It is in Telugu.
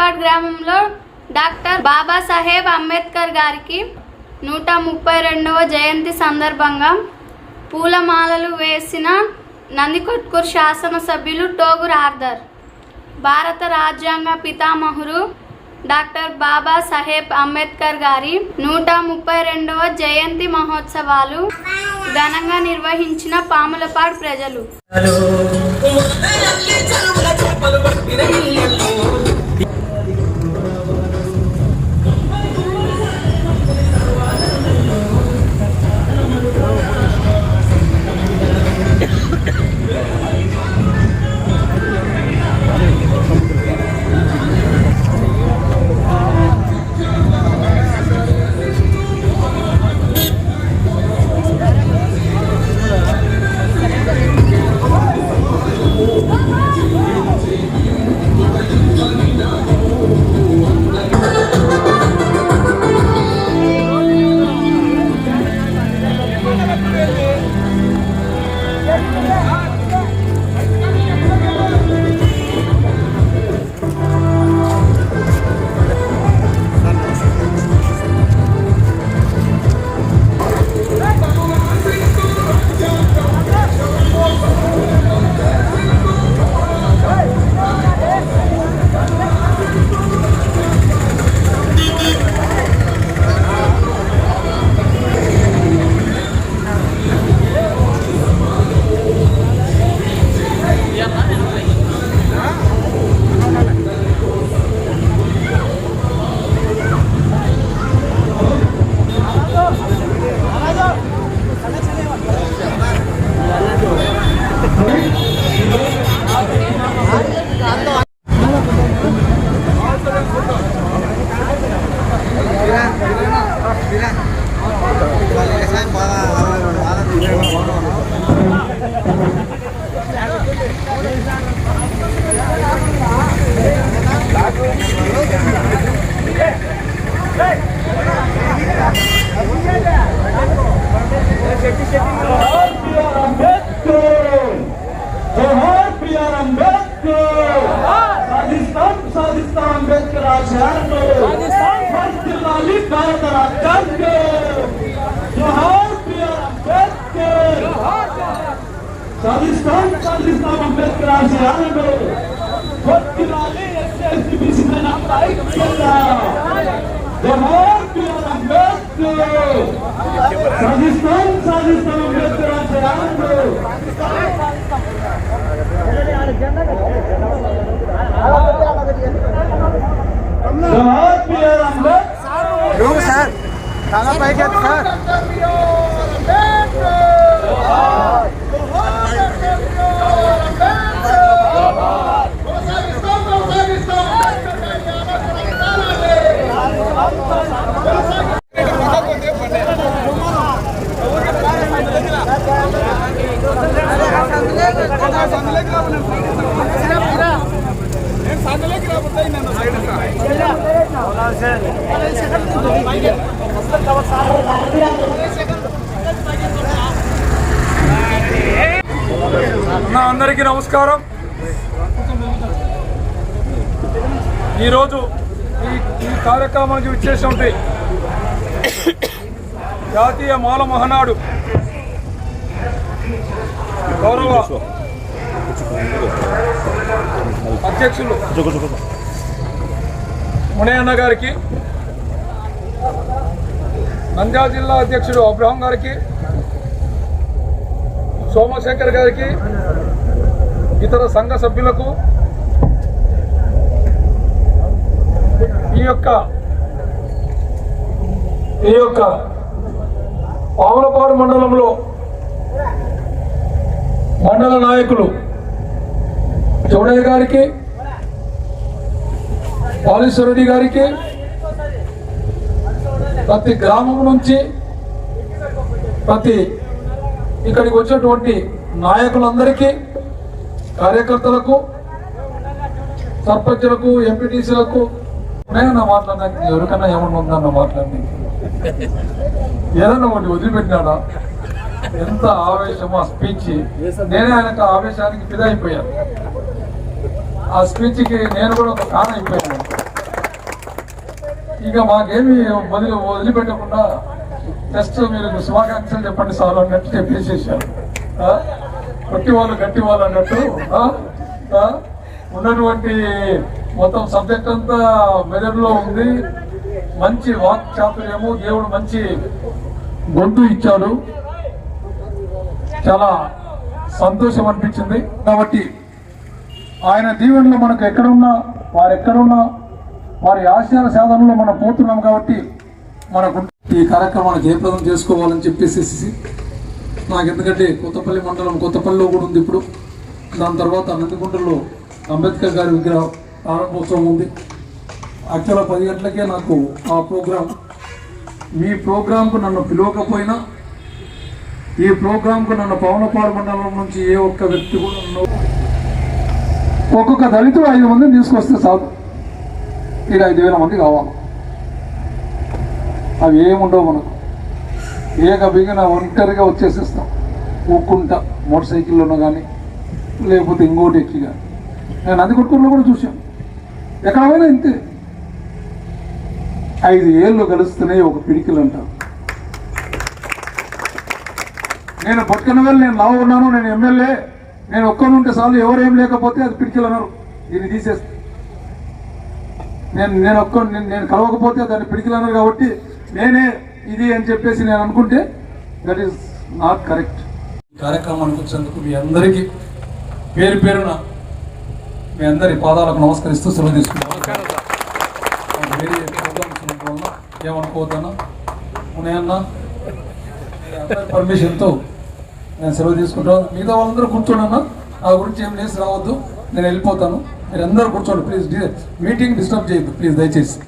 పామలపాడు గ్రామంలో డాక్టర్ బాబాసాహెబ్ అంబేద్కర్ గారికి 132వ జయంతి సందర్భంగా పూలమాలలు వేసిన నందికొట్కూరు శాసనసభ్యులు టోగూరు ఆర్థర్. భారత రాజ్యాంగ పితామహుడు డాక్టర్ బాబాసాహెబ్ అంబేద్కర్ గారి 132వ జయంతి మహోత్సవాలు ఘనంగా నిర్వహించిన పాములపాడు ప్రజలు. అందరికీ నమస్కారం. ఈరోజు ఈ కార్యక్రమానికి విచ్చేసినటువంటి జాతీయ మాల మహానాడు గౌరవ అధ్యక్షులు మునయన్న గారికి, నంద్యాల జిల్లా అధ్యక్షుడు అబ్రహం గారికి, సోమశేఖర్ గారికి, ఇతర సంఘ సభ్యులకు, ఈ యొక్క పాములపాడు మండలంలో మండల నాయకులు చౌడయ్య గారికి, పాలేశ్వరరెడ్డి గారికి, ప్రతి గ్రామం నుంచి ఇక్కడికి వచ్చేటువంటి నాయకులందరికీ, కార్యకర్తలకు, సర్పంచులకు, ఎంపీటీసీలకు నేనన్నా మాట్లాడడానికి ఎవరికన్నా ఏమన్నా ఉందన్న మాట్లాడి ఏదన్నా ఒకటి వదిలిపెట్టినాడా? ఎంత ఆవేశం ఆ స్పీచ్. నేనే ఆయనకు ఆవేశానికి ఫిదా అయిపోయాను. ఆ స్పీచ్కి నేను కూడా ఒక కారణం అయిపోయాను. ఇక మాకేమి వదిలిపెట్టకుండా జస్ట్ మీరు శుభాకాంక్షలు చెప్పండి సార్ అన్నట్టు చెప్పేసేసారు. కొట్టి వాళ్ళు గట్టి వాళ్ళు అన్నట్టు ఉన్నటువంటి మొత్తం సబ్జెక్ట్ అంతా మెదడులో ఉంది. మంచి వాక్ చాతుర్యము, దేవుడు మంచి గొంతు ఇచ్చాడు. చాలా సంతోషం అనిపించింది. కాబట్టి ఆయన దీవెనలో మనకు ఎక్కడున్నా వారి ఆశయాల సాధనలో మనం పోతున్నాం. కాబట్టి మనకు ఈ కార్యక్రమాన్ని జయప్రదం చేసుకోవాలని చెప్పేసి నాకు, ఎందుకంటే కొత్తపల్లి మండలం కొత్తపల్లిలో కూడా ఉంది ఇప్పుడు. దాని తర్వాత నందిగుంటలో అంబేద్కర్ గారి విగ్రహ ప్రారంభోత్సవం ఉంది. యాక్చువల్గా 10 గంటలకే నాకు ఆ ప్రోగ్రాం. మీ ప్రోగ్రాంకు నన్ను పిలవకపోయినా ఈ ప్రోగ్రాంకు నన్ను పవనపాడు మండలం నుంచి ఏ ఒక్క వ్యక్తి కూడా ఒక్కొక్క దళితుడు 5 మందిని తీసుకొస్తే చాలు. ఇది 5,000 మంది కావాలి. అవి ఏముండవు మనకు. బిగిన ఒంటరిగా వచ్చేసేస్తాం. ఊక్కుంటా మోటార్ సైకిల్లోనూ కానీ లేకపోతే ఇంకోటి ఎక్కి కానీ. నేను నందికొట్కూరులో కూడా చూశాను. ఎక్కడ పోయినా ఇంతే. 5 ఏళ్ళు గడుస్తున్నాయి ఒక పిడికిలు అంటారు. నేను పట్టుకున్నవేళ నేను లావు ఉన్నాను, నేను ఎమ్మెల్యే, నేను ఒక్కరు ఉంటే చాలు, ఎవరేం లేకపోతే అది పిడికిలు అన్నారు. దీన్ని తీసేస్తే నేను కలవకపోతే దాన్ని పిడికిలు అన్నారు. కాబట్టి నేనే ఇది అని చెప్పేసి నేను అనుకుంటే దట్ ఈస్ నాట్ కరెక్ట్. కార్యక్రమానికి వచ్చినందుకు మీ అందరికీ పేరు పేరున మీ అందరి పాదాలకు నమస్కరిస్తూ సెలవు తీసుకున్నాను. వేరే ప్రోగ్రామ్స్ వల్ల ఏమనుకోవద్దన్నా ఉన్నాయన్నా, అందరి పర్మిషన్తో నేను సెలవు తీసుకుంటాను. మిగతా వాళ్ళందరూ కూర్చోండి. నా గురించి ఏం లేసి రావద్దు, నేను వెళ్ళిపోతాను. మీరు అందరూ కూర్చోండి ప్లీజ్. మీటింగ్ డిస్టర్బ్ చేయొద్దు ప్లీజ్ దయచేసి.